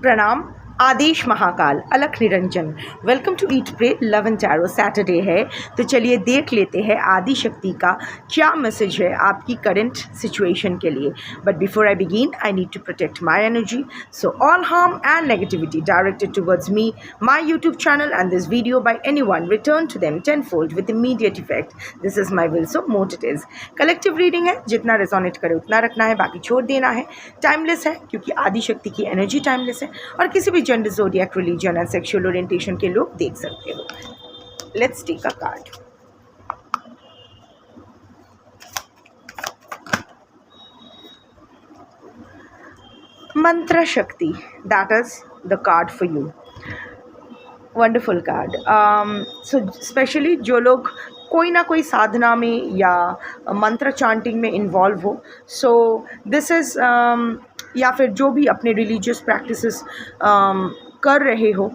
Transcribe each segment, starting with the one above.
प्रणाम। आदेश Mahakal, Alakh Niranjan. Welcome to eat pray love and tarot. Saturday है तो चलिए देख लेते हैं आदि शक्ति का क्या मैसेज है आपकी करंट सिचुएशन के लिए। But before I begin I need to protect my energy, so all harm and negativity directed towards me, my YouTube channel and this video by anyone return to them tenfold with immediate effect. This is my will, so mote it is. Collective reading है, जितना resonate करे उतना रखना है, बाकी छोड़ देना है। टाइमलेस है क्योंकि आदि शक्ति की एनर्जी टाइमलेस है और किसी भी gender, zodiac, religion and sexual orientation के लोग देख सकते हो। Let's take a card. Mantra Shakti, that is the card for you. Wonderful card. So specially जो लोग कोई ना कोई साधना में या मंत्र चांटिंग में इन्वॉल्व हो, सो दिस इज़ या फिर जो भी अपने रिलीजियस प्रैक्टिसेस कर रहे हो,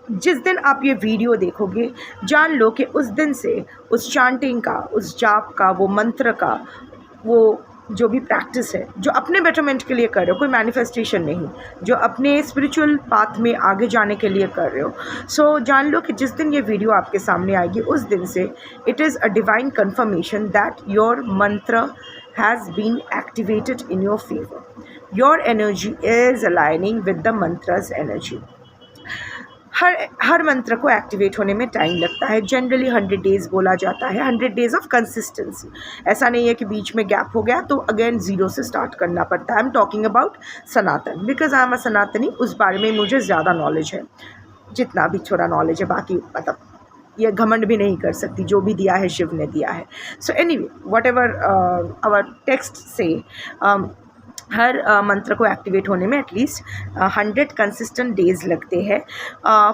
जिस दिन आप ये वीडियो देखोगे जान लो कि उस दिन से उस चांटिंग का, उस जाप का, वो मंत्र का, वो जो भी प्रैक्टिस है जो अपने बेटरमेंट के लिए कर रहे हो, कोई मैनिफेस्टेशन नहीं, जो अपने स्पिरिचुअल पाथ में आगे जाने के लिए कर रहे हो, सो जान लो कि जिस दिन ये वीडियो आपके सामने आएगी उस दिन से it is a divine confirmation that your mantra has been activated in your favor. Your energy is aligning with the mantra's energy. हर मंत्र को एक्टिवेट होने में टाइम लगता है। जनरली 100 डेज़ बोला जाता है, 100 डेज़ ऑफ कंसिस्टेंसी। ऐसा नहीं है कि बीच में गैप हो गया तो अगेन ज़ीरो से स्टार्ट करना पड़ता है। I am talking about Sanatan because I am a सनातनी, उस बारे में मुझे ज़्यादा नॉलेज है, जितना भी थोड़ा नॉलेज है, बाकी मतलब ये घमंड भी नहीं कर सकती, जो भी दिया है शिव ने दिया है। So anyway, whatever our text से, हर मंत्र को एक्टिवेट होने में एटलीस्ट 100 कंसिस्टेंट डेज़ लगते हैं।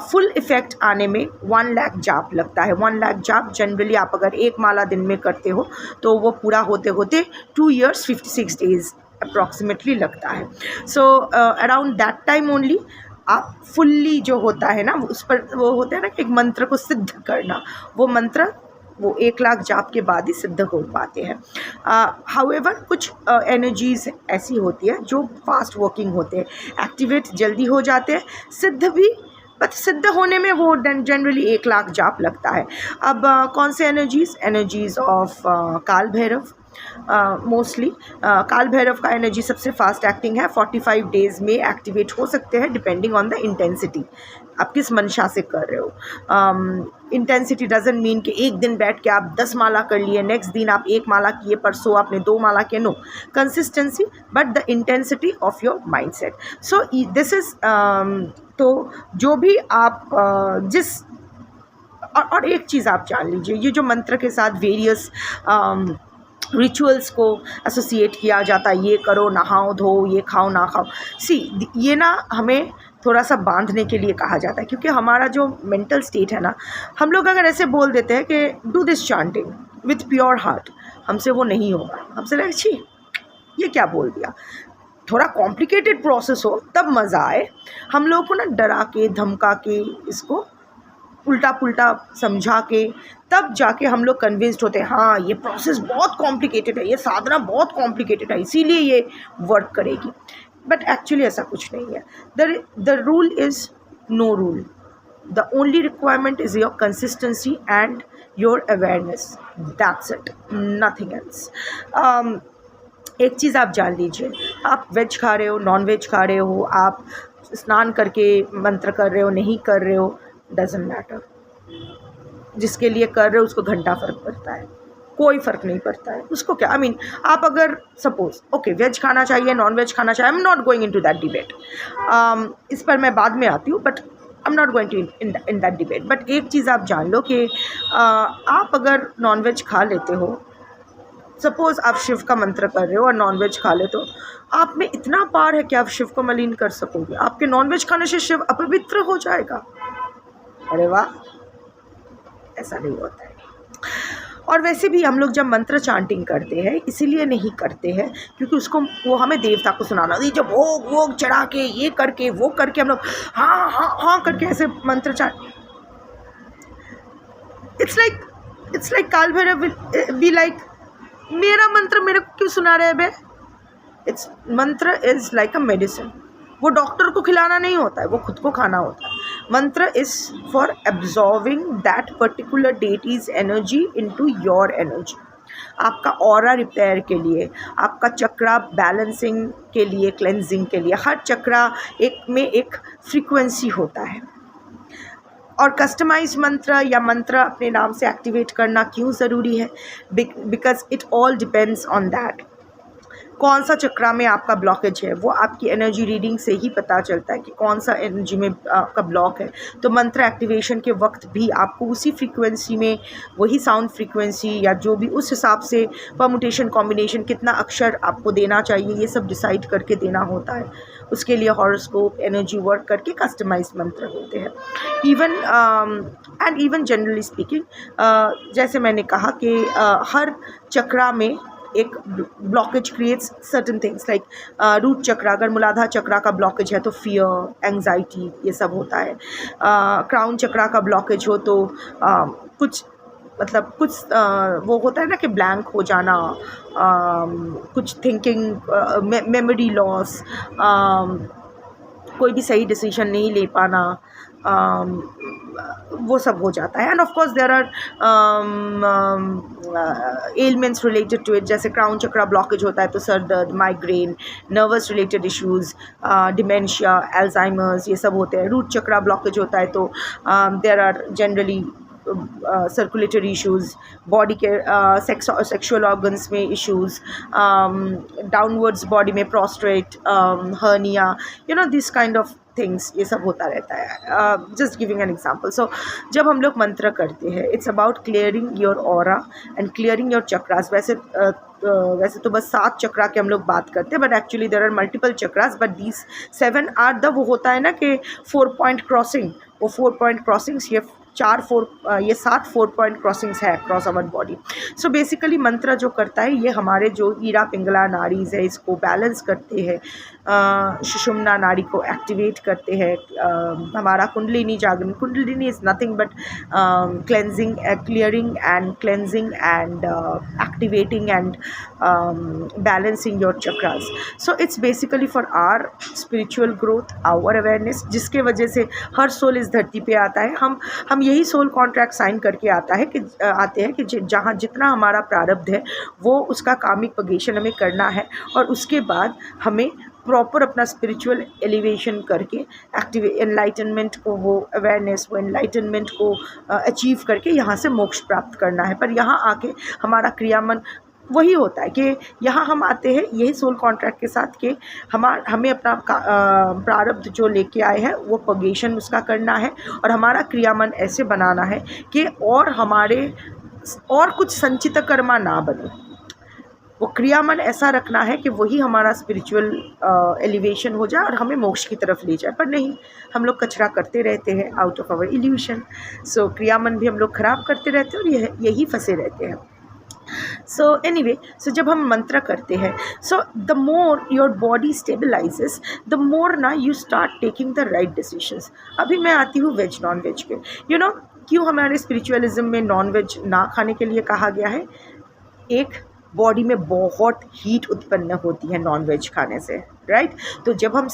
फुल इफ़ेक्ट आने में 1 लाख जाप लगता है। 1 लाख जाप जनरली आप अगर एक माला दिन में करते हो तो वो पूरा होते होते 2 years 56 डेज़ अप्रॉक्सीमेटली लगता है। So around that time only आप फुल्ली जो होता है ना, उस पर वो होता है ना कि एक मंत्र को सिद्ध करना, वो मंत्र वो 1 लाख जाप के बाद ही सिद्ध हो पाते हैं। हाउएवर कुछ एनर्जीज ऐसी होती है जो फास्ट वर्किंग होते हैं, एक्टिवेट जल्दी हो जाते हैं, सिद्ध भी, बट सिद्ध होने में वो जनरली 1 लाख जाप लगता है। अब कौन से एनर्जीज़ ऑफ काल भैरव, मोस्टली काल भैरव का एनर्जी सबसे फास्ट एक्टिंग है। 45 डेज़ में एक्टिवेट हो सकते हैं डिपेंडिंग ऑन द इंटेंसिटी, आप किस मंशा से कर रहे हो। इंटेंसिटी डजंट मीन कि एक दिन बैठ के आप 10 माला कर लिए, नेक्स्ट दिन आप 1 माला किए, परसों आपने 2 माला किए, no, consistency but the intensity of your mind set. So this is तो जो भी आप जिस और एक चीज़ आप जान लीजिए, ये जो मंत्र के साथ वेरियस रिचुअल्स को एसोसिएट किया जाता है, ये करो, नहाओ धो, ये खाओ ना खाओ, ये ना हमें थोड़ा सा बांधने के लिए कहा जाता है, क्योंकि हमारा जो मेंटल स्टेट है ना, हम लोग अगर ऐसे बोल देते हैं कि do this chanting with pure heart, हमसे वो नहीं होगा। हमसे लगे छी ये क्या बोल दिया, थोड़ा कॉम्प्लिकेटेड प्रोसेस हो तब मज़ा आए। हम लोग को ना डरा के, धमका के, इसको उल्टा पुल्टा समझा के तब जाके हम लोग कन्विंस्ड होते हैं, हाँ ये प्रोसेस बहुत कॉम्प्लिकेटेड है, ये साधना बहुत कॉम्प्लिकेटेड है, इसीलिए ये वर्क करेगी। बट एक्चुअली ऐसा कुछ नहीं है। The rule is no rule, the only requirement is your consistency and your awareness, that's it, nothing else. एक चीज़ आप जान लीजिए, आप वेज खा रहे हो, नॉन वेज खा रहे हो, आप स्नान करके मंत्र कर रहे हो, नहीं कर रहे हो, डजेंट मैटर। जिसके लिए कर रहे हो उसको घंटा फ़र्क पड़ता है, कोई फ़र्क नहीं पड़ता है उसको। क्या आई मीन, आप अगर सपोज ओके वेज खाना चाहिए, नॉन वेज खाना चाहिए, I am not going into that debate, इस पर मैं बाद में आती हूँ, but I am not going to in that debate. But एक चीज़ आप जान लो कि आप अगर नॉन वेज खा लेते हो, सपोज़ आप शिव का मंत्र कर रहे हो और नॉन वेज खा लेते हो, आप में इतना पार है कि आप शिव को मलिन कर सकोगे। आपके नॉन वेज खाने से शिव अपवित्र हो जाएगा। अरे वाह, ऐसा नहीं होता है। और वैसे भी हम लोग जब मंत्र चांटिंग करते हैं इसीलिए नहीं करते हैं क्योंकि उसको वो हमें देवता को सुनाना, ये जब भोग वोग चढ़ा के, ये करके, वो करके हम लोग हाँ हाँ हाँ करके ऐसे मंत्र चांट, इट्स लाइक काल भैरव बी लाइक, मेरा मंत्र मेरे को क्यों सुना रहे बे। इट्स मंत्र इज़ लाइक अ मेडिसिन, वो डॉक्टर को खिलाना नहीं होता है, वो खुद को खाना होता है। मंत्र is for absorbing that particular deities energy into your energy. आपका ऑरा रिपेयर के लिए, आपका चक्रा बैलेंसिंग के लिए, क्लेंजिंग के लिए, हर चक्रा एक में एक फ्रीक्वेंसी होता है। और कस्टमाइज मंत्र या मंत्र अपने नाम से एक्टिवेट करना क्यों ज़रूरी है? Because it all depends on that. कौन सा चक्रा में आपका ब्लॉकेज है, वो आपकी एनर्जी रीडिंग से ही पता चलता है कि कौन सा एनर्जी में आपका ब्लॉक है। तो मंत्र एक्टिवेशन के वक्त भी आपको उसी फ्रीक्वेंसी में, वही साउंड फ्रीक्वेंसी या जो भी उस हिसाब से परमुटेशन कॉम्बिनेशन, कितना अक्षर आपको देना चाहिए, ये सब डिसाइड करके देना होता है। उसके लिए हॉरोस्कोप, एनर्जी वर्क करके कस्टमाइज मंत्र होते हैं। इवन जनरली स्पीकिंग, जैसे मैंने कहा कि हर चक्रा में एक blockage creates certain things like root chakra, अगर मूलाधार चक्रा का ब्लॉकेज है तो फियर, एंग्जाइटी, ये सब होता है। क्राउन चक्रा का ब्लॉकेज हो तो कुछ वो होता है ना कि ब्लैंक हो जाना, कुछ थिंकिंग, मेमोरी लॉस, कोई भी सही डिसीजन नहीं ले पाना, वो सब हो जाता है। And of course there are elements related to it, जैसे क्राउन चक्रा ब्लॉकेज होता है तो सर दर्द, migraine, nervous related issues, dementia, Alzheimer's, ये सब होते हैं। रूट चक्रा ब्लॉकेज होता है तो there are generally circulatory issues, body के सेक्सुअल ऑर्गन्स में इश्यूज़, डाउनवर्ड्स बॉडी में prostrate, hernia, this kind of things, ये सब होता रहता है। Just giving an example. So जब हम लोग मंत्र करते हैं, it's about clearing your aura and clearing your chakras. वैसे तो बस 7 चक्रा के हम लोग बात करते हैं, but actually there are multiple chakras, but these 7 are the, वो होता है ना कि 4 पॉइंट क्रॉसिंग, वो 4 पॉइंट क्रॉसिंग्स, ये 7 4 पॉइंट क्रॉसिंग्स है across our body. So basically mantra जो करता है, ये हमारे जो ईरा पिंगला नाड़ीज़ है, इसको बैलेंस करते हैं, सुषुम्ना नाड़ी को एक्टिवेट करते हैं, हमारा कुंडलिनी जागरण। Kundalini is nothing but cleansing, clearing and cleansing and activating and balancing your chakras. So it's basically for our spiritual growth, our awareness, जिसके वजह से हर सोल इस धरती पे आता है। हम यही सोल कॉन्ट्रैक्ट साइन करके आते हैं कि जहाँ जितना हमारा प्रारब्ध है वो उसका कामिक पगेशन हमें करना है, और उसके बाद हमें प्रॉपर अपना स्पिरिचुअल एलिवेशन करके एनलाइटनमेंट को, वो अवेयरनेस, वो एनलाइटनमेंट को अचीव करके यहाँ से मोक्ष प्राप्त करना है। पर यहाँ आके हमारा क्रियामन वही होता है कि यहाँ हम आते हैं यही सोल कॉन्ट्रैक्ट के साथ कि हमें अपना प्रारब्ध जो लेके आए हैं वो पगेशन उसका करना है, और हमारा क्रियामन ऐसे बनाना है कि और कुछ संचित कर्मा ना बने। वो क्रियामन ऐसा रखना है कि वही हमारा स्पिरिचुअल एलिवेशन हो जाए और हमें मोक्ष की तरफ ले जाए। पर नहीं, हम लोग कचरा करते रहते हैं आउट ऑफ आवर इल्यूशन। सो क्रियामन भी हम लोग ख़राब करते रहते हैं और यही फंसे रहते हैं। So anyway, so जब हम मंत्र करते हैं, so the more your body stabilizes, the more ना you start taking the right decisions। अभी मैं आती हूँ वेज नॉन वेज पे। क्यों हमारे स्पिरिचुअलिज्म में नॉन वेज ना खाने के लिए कहा गया है? एक, बॉडी में बहुत हीट उत्पन्न होती है नॉन वेज खाने से, राइट? तो जब आप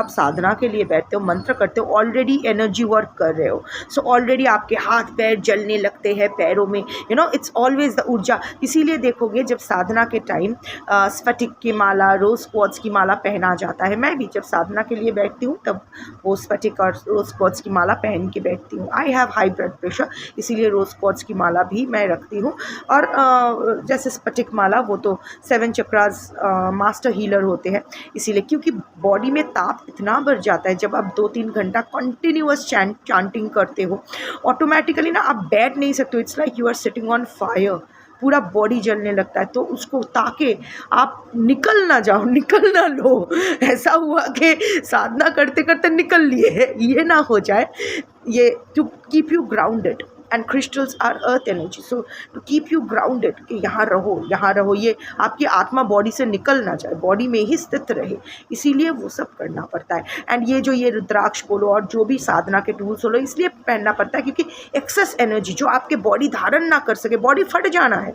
साधना के लिए बैठते हो, मंत्र करते हो, ऑलरेडी एनर्जी वर्क कर रहे हो। सो ऑलरेडी आपके हाथ पैर जलने लगते हैं, पैरों में, इट्स ऑलवेज द ऊर्जा। इसीलिए देखोगे जब साधना के टाइम स्फटिक की माला, रोज़ क्वार्ट्ज की माला पहना जाता है। मैं भी जब साधना के लिए बैठती हूँ तब वो स्फटिक और रोज़ क्वार्ट्ज की माला पहन के बैठती हूँ। I have high blood pressure, इसीलिए रोज़ क्वार्ट्ज की माला भी मैं रखती हूँ। और जैसे स्फटिक माला, वो तो 7 चक्रास मास्टर हीलर होते हैं, इसीलिए, क्योंकि बॉडी में ताप इतना बढ़ जाता है जब आप 2-3 घंटा कंटिन्यूअस चांटिंग करते हो, ऑटोमेटिकली ना आप बैठ नहीं सकते हो। It's like you are sitting on fire, पूरा बॉडी जलने लगता है। तो उसको ताकि आप निकल ना जाओ, निकल ना लो, ऐसा हुआ कि साधना करते करते निकल लिए, ये ना हो जाए। ये to keep you grounded, and crystals are earth energy, so to keep you grounded, कि यहाँ रहो, ये आपकी आत्मा बॉडी से निकल ना जाए, बॉडी में ही स्थित रहे। इसीलिए वो सब करना पड़ता है। एंड ये रुद्राक्ष बोलो और जो भी साधना के टूल्स बोलो, इसलिए पहनना पड़ता है क्योंकि एक्सेस एनर्जी जो आपके बॉडी धारण ना कर सके, बॉडी फट जाना है,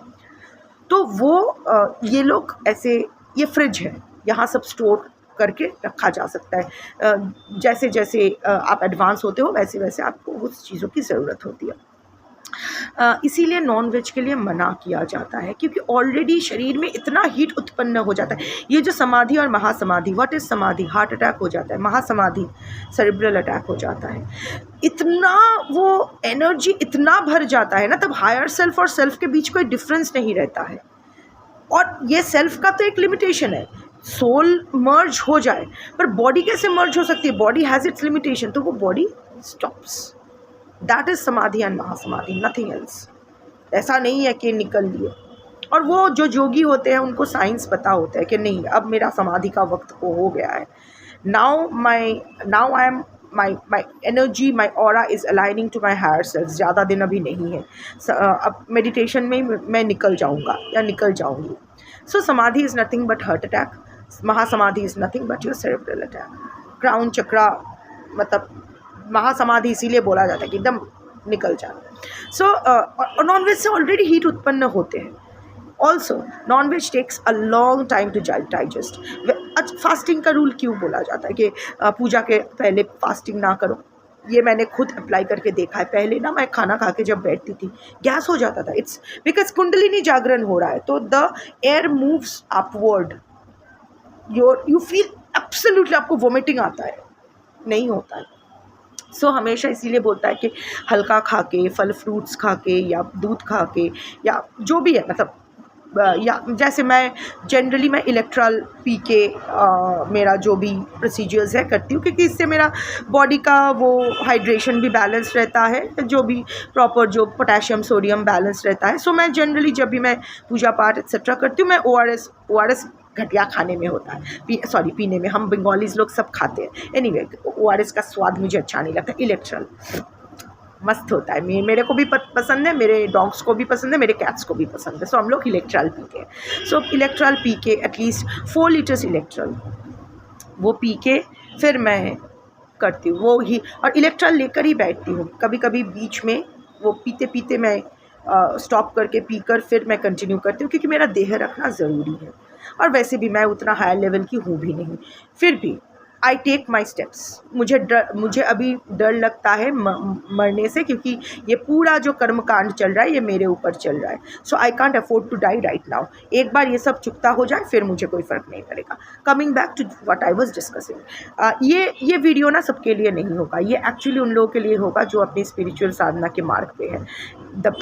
तो वो ये लोग ऐसे, ये फ्रिज है, यहाँ सब स्टोर करके रखा जा सकता है। जैसे जैसे आप एडवांस होते हो वैसे वैसे आपको उस चीज़ों की ज़रूरत होती है। इसीलिए नॉन वेज के लिए मना किया जाता है, क्योंकि ऑलरेडी शरीर में इतना हीट उत्पन्न हो जाता है। ये जो समाधि और महासमाधि, व्हाट इज़ समाधि? हार्ट अटैक हो जाता है। महासमाधि सेरेब्रल अटैक हो जाता है। इतना वो एनर्जी इतना भर जाता है ना, तब हायर सेल्फ और सेल्फ के बीच कोई डिफरेंस नहीं रहता है। और ये सेल्फ का तो एक लिमिटेशन है, सोल मर्ज हो जाए, पर बॉडी कैसे मर्ज हो सकती है? बॉडी हैज़ इट्स लिमिटेशन, तो वो बॉडी स्टॉप्स। दैट इज़ समाधि एंड महासमाधि, नथिंग एल्स। ऐसा नहीं है कि निकल लिए। और वो जो योगी होते हैं उनको साइंस पता होता है कि नहीं, अब मेरा समाधि का वक्त हो गया है। Now I am my energy, my aura is aligning to my higher self. ज़्यादा दिन अभी नहीं है, अब मेडिटेशन में मैं निकल जाऊँगा या निकल जाऊँगी। So samadhi is nothing but heart attack, mahasamadhi is nothing but your cerebral attack. Crown chakra मतलब महासमाधि इसीलिए बोला जाता है कि एकदम निकल जाए। सो नॉनवेज से ऑलरेडी हीट उत्पन्न होते हैं। Also nonveg takes a long time to digest. Fasting का रूल क्यों बोला जाता है कि पूजा के पहले फास्टिंग ना करो? ये मैंने खुद अप्लाई करके देखा है। पहले ना मैं खाना खा के जब बैठती थी गैस हो जाता था। इट्स बिकॉज कुंडलिनी जागरण हो रहा है, तो the air moves upward, you feel absolutely, आपको वोमिटिंग आता है, नहीं होता है। सो हमेशा इसीलिए बोलता है कि हल्का खा के, फल फ्रूट्स खा के या दूध खा के या जो भी है, मतलब या जैसे मैं जनरली मैं इलेक्ट्रॉल पी के मेरा जो भी प्रोसीजर्स है करती हूँ, क्योंकि इससे मेरा बॉडी का वो हाइड्रेशन भी बैलेंस रहता है, जो भी प्रॉपर जो पोटेशियम सोडियम बैलेंस रहता है। सो मैं जनरली जब भी मैं पूजा पाठ एक्सेट्रा करती हूँ, मैं ORS घटिया खाने में होता है, पीने में, हम बंगालीज लोग सब खाते हैं। एनीवे ORS का स्वाद मुझे अच्छा नहीं लगता। इलेक्ट्रॉल मस्त होता है, मेरे को भी पसंद है, मेरे डॉग्स को भी पसंद है, मेरे कैट्स को भी पसंद है। सो हम लोग इलेक्ट्रॉल पीते हैं। सो इलेक्ट्रॉल पी के एटलीस्ट 4 लीटर्स इलेक्ट्रॉल वो पी के फिर मैं करती हूँ वो ही, और इलेक्ट्रॉल लेकर ही बैठती हूँ। कभी कभी बीच में वो पीते पीते मैं स्टॉप करके पीकर फिर मैं कंटिन्यू करती हूँ, क्योंकि मेरा देह रखना ज़रूरी है। और वैसे भी मैं उतना हाई लेवल की हूँ भी नहीं, फिर भी आई टेक माई स्टेप्स। मुझे अभी डर लगता है मरने से, क्योंकि ये पूरा जो कर्म कांड चल रहा है ये मेरे ऊपर चल रहा है। So I can't afford to die right now. एक बार ये सब चुकता हो जाए फिर मुझे कोई फ़र्क नहीं पड़ेगा। Coming back to what I was discussing, ये वीडियो ना सबके लिए नहीं होगा, ये एक्चुअली उन लोगों के लिए होगा जो अपनी स्पिरिचुअल साधना के मार्ग पे है।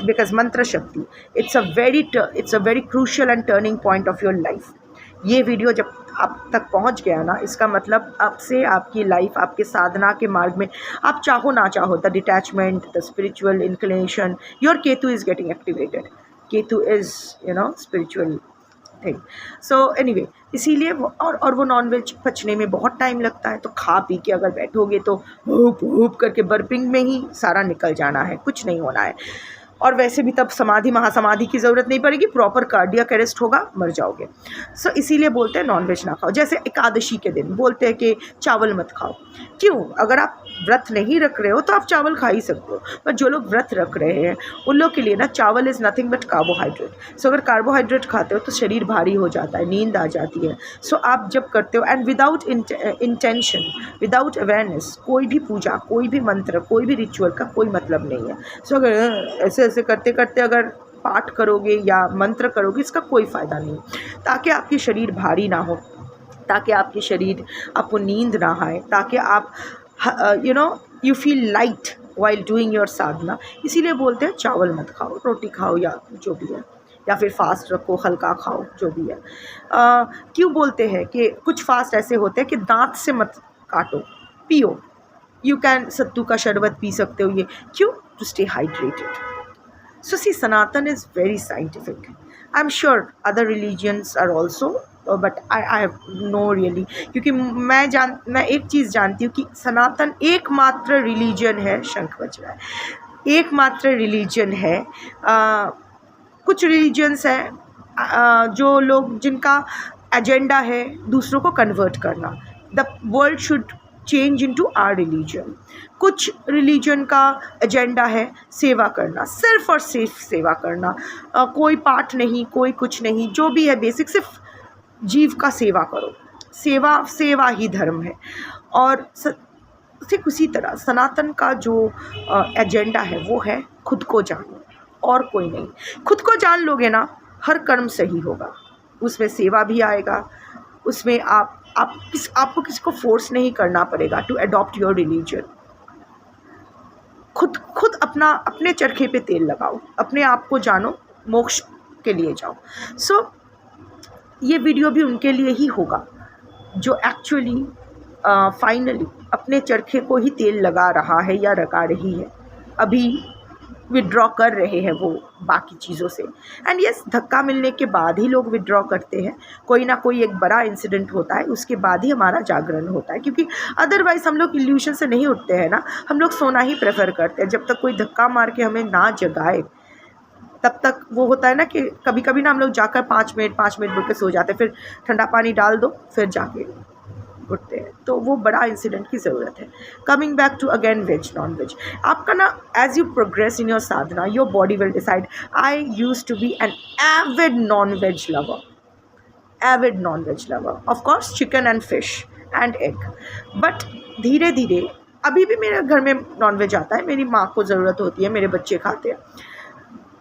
बिकॉज मंत्र शक्ति it's a very crucial and turning point of your life. ये वीडियो जब आप तक पहुंच गया ना, इसका मतलब अब से आपकी लाइफ, आपके साधना के मार्ग में आप चाहो ना चाहो, the detachment, the spiritual inclination, your Ketu is getting activated. Ketu is spiritual thing. So anyway इसीलिए वो नॉनवेज पचने में बहुत टाइम लगता है। तो खा पी के अगर बैठोगे तो हुप हुप करके बर्पिंग में ही सारा निकल जाना है, कुछ नहीं होना है। और वैसे भी तब समाधि महासमाधि की ज़रूरत नहीं पड़ेगी, प्रॉपर कार्डियक अरेस्ट होगा, मर जाओगे। सो इसीलिए बोलते हैं नॉनवेज ना खाओ। जैसे एकादशी के दिन बोलते हैं कि चावल मत खाओ। क्यों? अगर आप व्रत नहीं रख रहे हो तो आप चावल खा ही सकते हो, पर जो लोग व्रत रख रहे हैं उन लोग के लिए ना चावल इज़ नथिंग बट कार्बोहाइड्रेट। सो अगर कार्बोहाइड्रेट खाते हो तो शरीर भारी हो जाता है, नींद आ जाती है। सो आप जब करते हो and without intention, without awareness, कोई भी पूजा, कोई भी मंत्र, कोई भी रिचुअल का कोई मतलब नहीं है। सो अगर ऐसे करते करते अगर पाठ करोगे या मंत्र करोगे, इसका कोई फ़ायदा नहीं। ताकि आपकी शरीर भारी ना हो, ताकि आपकी शरीर, आपको नींद ना आए, ताकि आप you feel light while doing your sadhana. इसीलिए बोलते हैं चावल मत खाओ, रोटी खाओ या जो भी है, या फिर फास्ट रखो, हल्का खाओ, जो भी है। क्यों बोलते हैं कि कुछ फास्ट ऐसे होते हैं कि दांत से मत काटो, पियो। यू कैन सत्तू का शरबत पी सकते हो। ये क्यों? To stay hydrated. So see, Sanatan is very scientific. I'm sure other religions are also, but I have no really, क्योंकि मैं एक चीज़ जानती हूँ कि सनातन एकमात्र रिलीजन है, शंख बज रहा है, एकमात्र रिलीजन है। कुछ रिलीजन्स हैं जो लोग, जिनका एजेंडा है दूसरों को कन्वर्ट करना, the world should change into our religion. कुछ रिलीजन का एजेंडा है सेवा करना, सिर्फ और सिर्फ सेवा करना, कोई पाठ नहीं, कोई कुछ नहीं, जो भी है बेसिक, सिर्फ जीव का सेवा करो, सेवा ही धर्म है। और ठीक उसी तरह सनातन का जो एजेंडा है वो है खुद को जानो, और कोई नहीं। खुद को जान लोगे ना, हर कर्म सही होगा, उसमें सेवा भी आएगा, उसमें आपको किसी को फोर्स नहीं करना पड़ेगा टू अडॉप्ट योर रिलीजन। खुद अपने चरखे पे तेल लगाओ, अपने आप को जानो, मोक्ष के लिए जाओ। सो ये वीडियो भी उनके लिए ही होगा जो एक्चुअली फाइनली अपने चरखे को ही तेल लगा रहा है या लगा रही है, अभी विड्रॉ कर रहे हैं वो बाकी चीज़ों से। एंड यस, धक्का मिलने के बाद ही लोग विड्रॉ करते हैं, कोई ना कोई एक बड़ा इंसिडेंट होता है, उसके बाद ही हमारा जागरण होता है, क्योंकि अदरवाइज़ हम लोग इल्यूशन से नहीं उठते हैं ना, हम लोग सोना ही प्रेफर करते हैं। जब तक कोई धक्का मार के हमें ना जगाए तब तक वो होता है ना कि कभी कभी ना हम लोग जाकर 5 मिनट रुक के सो जाते हैं, फिर ठंडा पानी डाल दो, फिर जाके उठते हैं। तो वो बड़ा इंसिडेंट की ज़रूरत है। Coming back to again veg non veg, आपका ना as you progress in your sadhana your body will decide. I use to be an avid non veg lover, of course chicken and fish and egg, but धीरे धीरे अभी भी मेरे घर में non veg आता है, मेरी माँ को ज़रूरत होती है, मेरे बच्चे खाते हैं,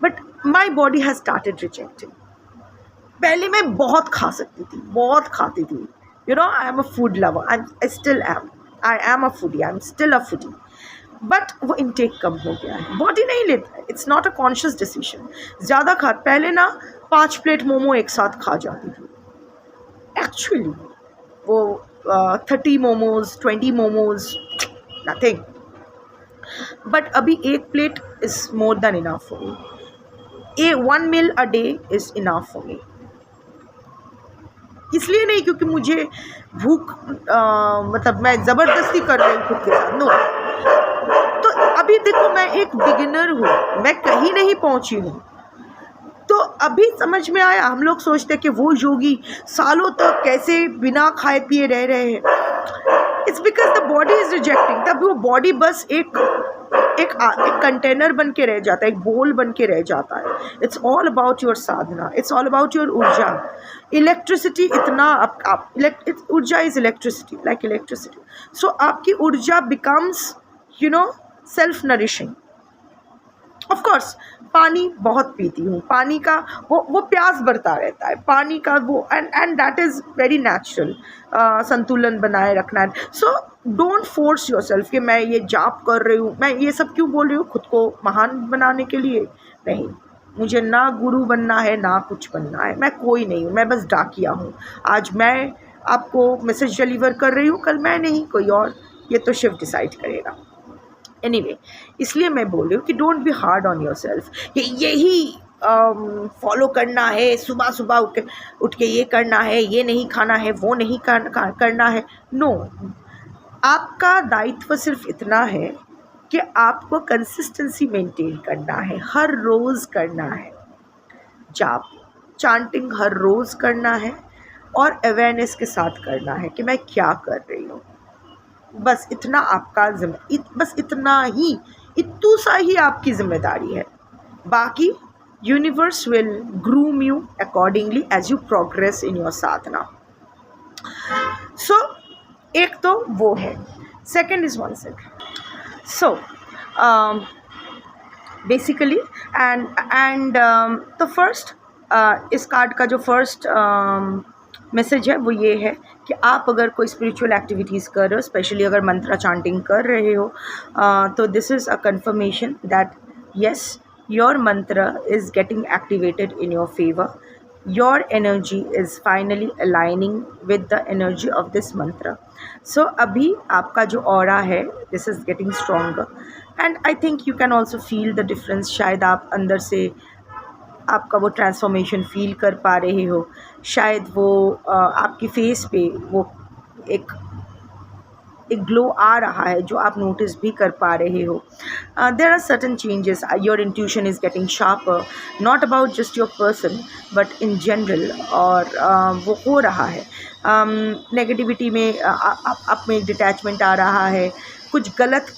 but my body has started rejecting. पहले मैं बहुत खा सकती थी, बहुत खाती थी, you know, I am a food lover, I still am, I am a foodie, I am still a foodie, but वो इनटेक कम हो गया है, बॉडी नहीं लेता है, it's not a conscious decision. ज़्यादा खा, पहले ना 5 प्लेट मोमो एक साथ खा जाती थी, एक्चुअली वो 30 मोमोज 20 मोमोज नथिंग, बट अभी 1 plate is more than enough for me, 1 meal a day is enough for me. इसलिए नहीं क्योंकि मुझे भूख मतलब मैं ज़बरदस्ती कर रही हूँ खुद के साथ, नो। तो अभी देखो मैं एक बिगिनर हूँ, मैं कहीं नहीं पहुँची हूँ, तो अभी समझ में आया। हम लोग सोचते हैं कि वो योगी सालों तक कैसे बिना खाए पिए रह रहे हैं, it's because the body is rejecting. तब वो बॉडी बस एक कंटेनर बन के रह जाता है, एक बोल बन के रह जाता है। It's all about your Sadhana, it's all about your ऊर्जा। इलेक्ट्रिसिटी इतना ऊर्जा इज इलेक्ट्रिसिटी, लाइक इलेक्ट्रिसिटी। सो आपकी ऊर्जा becomes self nourishing. Of course पानी बहुत पीती हूँ, पानी का वो प्यास बढ़ता रहता है, पानी का वो and that is very natural. संतुलन बनाए रखना है। सो डोंट फोर्स योरसेल्फ कि मैं ये जाप कर रही हूँ, मैं ये सब क्यों बोल रही हूँ, खुद को महान बनाने के लिए नहीं। मुझे ना गुरु बनना है ना कुछ बनना है, मैं कोई नहीं हूँ, मैं बस डाकिया हूँ। आज मैं आपको मैसेज डिलीवर कर रही हूँ, कल मैं नहीं कोई और, ये तो शिव डिसाइड करेगा। एनीवे, इसलिए मैं बोल रही हूँ कि don't be hard on your self, यही फॉलो करना है, सुबह सुबह उठ के ये करना है, ये नहीं खाना है, वो नहीं करना है। नो, आपका दायित्व सिर्फ इतना है कि आपको कंसिस्टेंसी मेंटेन करना है, हर रोज़ करना है, जाप चांटिंग हर रोज़ करना है, और अवेयरनेस के साथ करना है कि मैं क्या कर रही हूँ। बस इतना आपका बस इतना ही, इतू सा ही आपकी जिम्मेदारी है। बाकी universe will groom you accordingly as you progress in your sadhana. So एक तो वो है, second is 1 second। So basically and the first, इस कार्ड का जो फर्स्ट मैसेज है वो ये है कि आप अगर कोई स्पिरिचुअल एक्टिविटीज़ कर रहे हो, स्पेशली अगर मंत्रा चांटिंग कर रहे हो, तो this is a confirmation that yes, your mantra is getting activated in your favour, your energy is finally aligning with the energy of this mantra. So अभी आपका जो ऑरा है this is getting stronger, and I think you can also feel the difference. शायद आप अंदर से आपका वो ट्रांसफॉर्मेशन फील कर पा रहे हो, शायद वो आपकी फेस पे वो एक ग्लो आ रहा है जो आप नोटिस भी कर पा रहे हो। There are certain changes, your intuition is getting sharper, not about just your person but in general, और वो हो रहा है। नेगेटिविटी में आप में डिटैचमेंट आ रहा है, कुछ गलत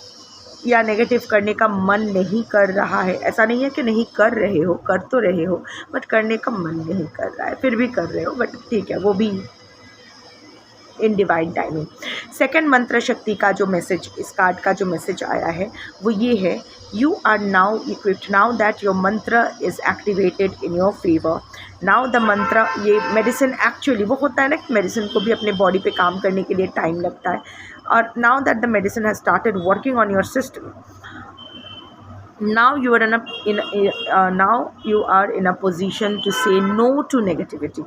या नेगेटिव करने का मन नहीं कर रहा है। ऐसा नहीं है कि नहीं कर रहे हो, कर तो रहे हो, बट करने का मन नहीं कर रहा है, फिर भी कर रहे हो, बट ठीक है, वो भी इन डिवाइन टाइमिंग। सेकंड मंत्र शक्ति का जो मैसेज, इस कार्ड का जो मैसेज आया है वो ये है, you are now equipped, now that your mantra is activated in your favour. Now the mantra, ये मेडिसिन एक्चुअली वो होता है ना कि मेडिसिन को भी अपने बॉडी पे काम करने के लिए टाइम लगता है, और now that the medicine has started working on your system, now you are in a position to say no to negativity.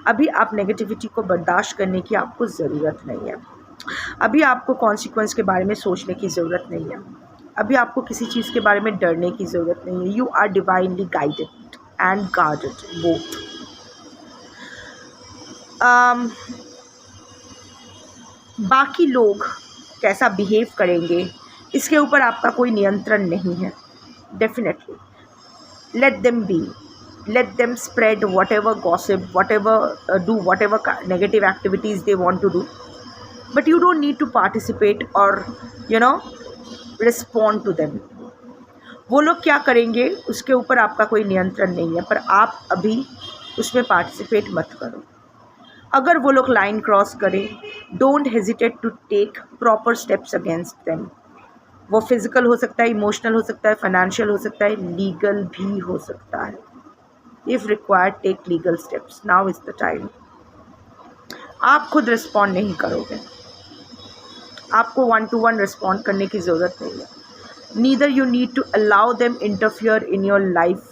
अभी आप नेगेटिविटी को बर्दाश्त करने की आपको ज़रूरत नहीं है। अभी आपको कॉन्सिक्वेंस के बारे में सोचने की ज़रूरत नहीं है। अभी आपको किसी चीज़ के बारे में डरने की ज़रूरत नहीं है। You are divinely guided and guarded both. बाकी लोग कैसा बिहेव करेंगे इसके ऊपर आपका कोई नियंत्रण नहीं है। Definitely let them be, let them spread whatever gossip, do whatever negative activities they want to do, but you don't need to participate or respond to them. वो लोग क्या करेंगे उसके ऊपर आपका कोई नियंत्रण नहीं है, पर आप अभी उसमें पार्टिसिपेट मत करो। अगर वो लोग लाइन क्रॉस करें, don't hesitate to take proper steps against them. वो फिजिकल हो सकता है, इमोशनल हो सकता है, फाइनेंशियल हो सकता है, लीगल भी हो सकता है। If required, take legal steps. Now is the time. आप खुद रिस्पॉन्ड नहीं करोगे, आपको 1-to-1 रिस्पॉन्ड करने की ज़रूरत नहीं है। Neither you need to allow them interfere in your life.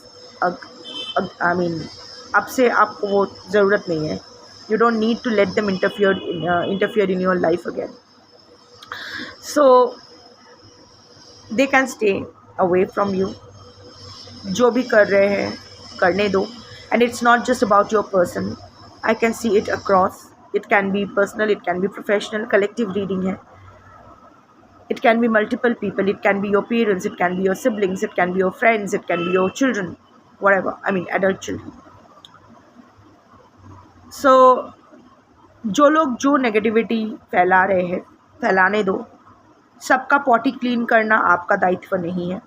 अब से आपको वो ज़रूरत नहीं है। You don't need to let them interfere in your life again. So they can stay away from you. जो भी कर रहे हैं करने दो, and it's not just about your person. I can see it across. It can be personal, it can be professional, collective reading है. It can be multiple people, it can be your parents, it can be your siblings, it can be your friends, it can be your children, whatever, adult children. So जो लोग जो negativity फैला रहे हैं फैलाने दो। सबका पॉटी क्लीन करना आपका दायित्व नहीं है।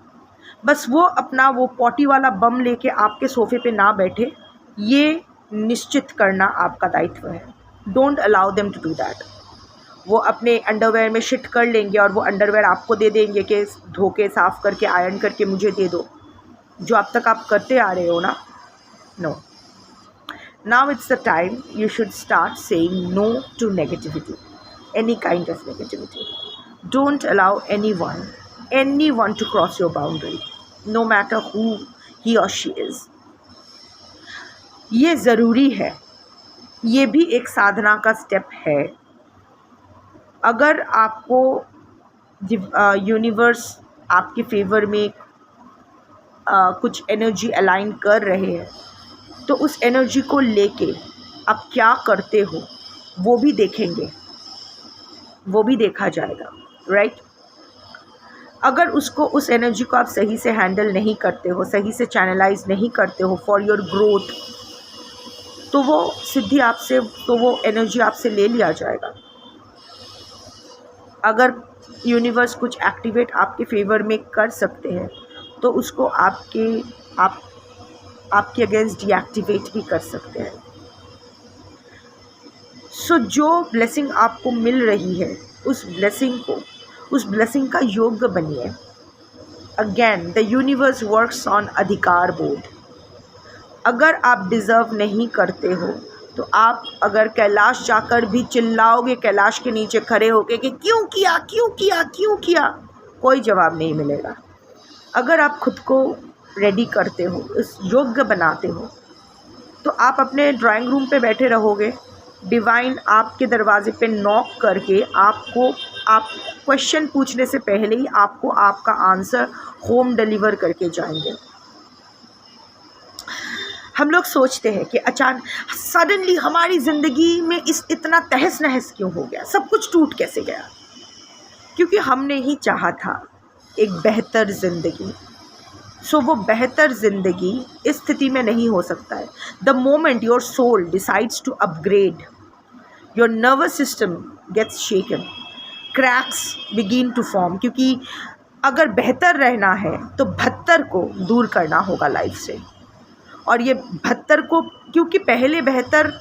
बस वो अपना वो पॉटी वाला बम लेके आपके सोफे पे ना बैठे, ये निश्चित करना आपका दायित्व है। Don't allow them to do that. वो अपने अंडरवेयर में शिट कर लेंगे और वो अंडरवेयर आपको दे देंगे कि धो के साफ़ करके आयरन करके मुझे दे दो, जो अब तक आप करते आ रहे हो ना। No, now it's the time you should start saying no to negativity, any kind of negativity. Don't allow anyone to cross your boundary, no matter who he or she is. ये ज़रूरी है, ये भी एक साधना का स्टेप है। अगर आपको यूनिवर्स आपके फेवर में कुछ एनर्जी अलाइन कर रहे हैं, तो उस एनर्जी को लेके आप क्या करते हो वो भी देखेंगे, वो भी देखा जाएगा, राइट? अगर उस एनर्जी को आप सही से हैंडल नहीं करते हो, सही से चैनलाइज नहीं करते हो फॉर योर ग्रोथ, तो वो सिद्धि आपसे, तो वो एनर्जी आपसे ले लिया जाएगा। अगर यूनिवर्स कुछ एक्टिवेट आपके फेवर में कर सकते हैं, तो उसको आपके अगेंस्ट डीएक्टिवेट भी कर सकते हैं। सो जो ब्लेसिंग आपको मिल रही है, उस ब्लेसिंग का योग्य बनिए। Again, the universe works on अधिकार बोर्ड। अगर आप डिज़र्व नहीं करते हो, तो आप अगर कैलाश जाकर भी चिल्लाओगे, कैलाश के नीचे खड़े होके कि क्यों किया क्यों किया क्यों किया, कोई जवाब नहीं मिलेगा। अगर आप खुद को रेडी करते हो, इस योग्य बनाते हो, तो आप अपने ड्राइंग रूम पे बैठे रहोगे, डिवाइन आपके दरवाजे पे नॉक करके आप क्वेश्चन पूछने से पहले ही आपको आपका आंसर होम डिलीवर करके जाएंगे। हम लोग सोचते हैं कि अचानक सडनली हमारी ज़िंदगी में इतना तहस नहस क्यों हो गया, सब कुछ टूट कैसे गया? क्योंकि हमने ही चाहा था एक बेहतर ज़िंदगी। सो वो बेहतर ज़िंदगी इस स्थिति में नहीं हो सकता है। The moment your soul decides to upgrade, your nervous system gets shaken, cracks begin to form. क्योंकि अगर बेहतर रहना है तो 72 को दूर करना होगा लाइफ से। और ये 72 को, क्योंकि पहले बेहतर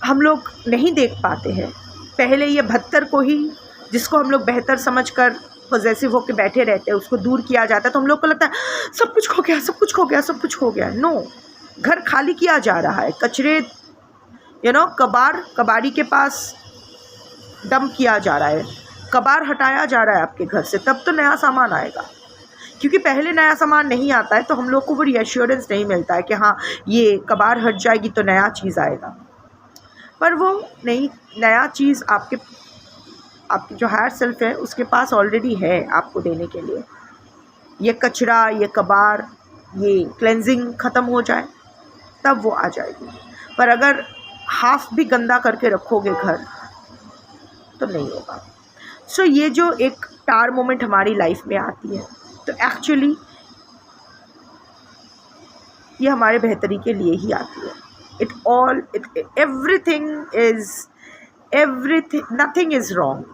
हम लोग नहीं देख पाते हैं। पहले ये 72 को ही, जिसको हम लोग बेहतर समझकर पॉजेसिव होकर बैठे रहते हैं, उसको दूर किया जाता है, तो हम लोग को लगता है सब कुछ खो गया, सब कुछ खो गया, सब कुछ खो गया। नो, घर खाली किया जा रहा है, कचरे कबाड़ी के पास डंप किया जा रहा है, कबाड़ हटाया जा रहा है आपके घर से, तब तो नया सामान आएगा। क्योंकि पहले नया सामान नहीं आता है तो हम लोग को वो रीअश्योरेंस नहीं मिलता है कि हाँ ये कबाड़ हट जाएगी तो नया चीज़ आएगा। पर वो नया चीज़ आपकी जो हायर सेल्फ है उसके पास ऑलरेडी है आपको देने के लिए। ये कचरा, ये कबाड़, ये क्लेंजिंग ख़त्म हो जाए तब वो आ जाएगी। पर अगर हाफ भी गंदा करके रखोगे घर तो नहीं होगा। सो ये जो एक टार मोमेंट हमारी लाइफ में आती है तो एक्चुअली ये हमारे बेहतरी के लिए ही आती है। Nothing is wrong.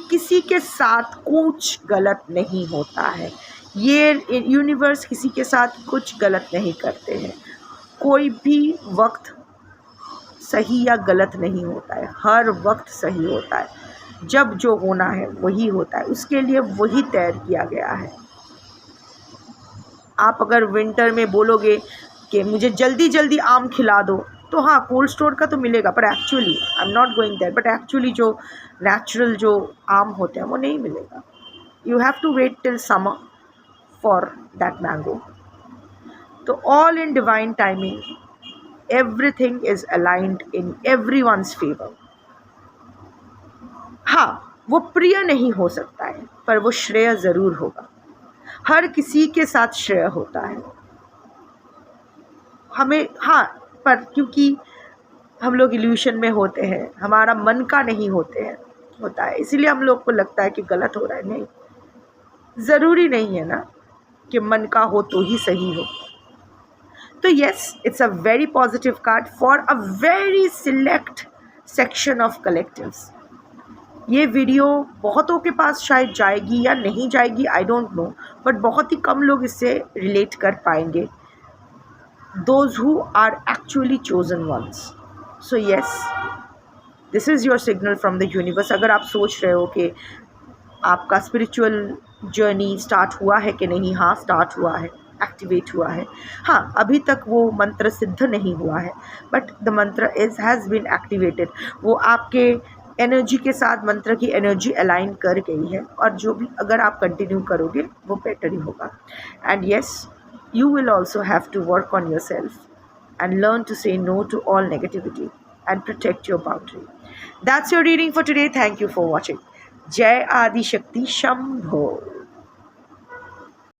किसी के साथ कुछ गलत नहीं होता है। ये यूनिवर्स किसी के साथ कुछ गलत नहीं करते हैं। कोई भी वक्त सही या गलत नहीं होता है, हर वक्त सही होता है। जब जो होना है वही होता है, उसके लिए वही तय किया गया है। आप अगर विंटर में बोलोगे कि मुझे जल्दी जल्दी आम खिला दो तो हाँ कोल्ड स्टोर का तो मिलेगा, पर actually I am not going there, but actually जो नेचुरल जो आम होते हैं वो नहीं मिलेगा। You have to wait till summer for that mango. तो all in divine timing, everything is aligned in everyone's favour. हाँ, वो प्रिय नहीं हो सकता है पर वो श्रेय ज़रूर होगा। हर किसी के साथ श्रेय होता है हमें। हाँ, पर क्योंकि हम लोग इल्यूशन में होते हैं, हमारा मन का नहीं होता है, इसीलिए हम लोग को लगता है कि गलत हो रहा है। नहीं, ज़रूरी नहीं है ना कि मन का हो तो ही सही हो। तो yes, it's a very positive card for a very select section of collectives. ये वीडियो बहुतों के पास शायद जाएगी या नहीं जाएगी, आई डोंट नो, बट बहुत ही कम लोग इससे रिलेट कर पाएंगे। Those who are actually chosen ones. So yes, this is your signal from the universe. अगर आप सोच रहे हो कि आपका स्पिरिचुअल जर्नी स्टार्ट हुआ है कि नहीं, हाँ स्टार्ट हुआ है, एक्टिवेट हुआ है। हाँ, अभी तक वो मंत्र सिद्ध नहीं हुआ है, बट द मंत्र हैज़ बीन एक्टिवेटेड। वो आपके एनर्जी के साथ मंत्र की एनर्जी अलाइन कर गई है, और जो भी अगर आप कंटिन्यू करोगे वो बेटर ही होगा। And yes, you will also have to work on yourself and learn to say no to all negativity and protect your boundary. That's your reading for today. Thank you for watching. Jai Adi Shakti Shambho.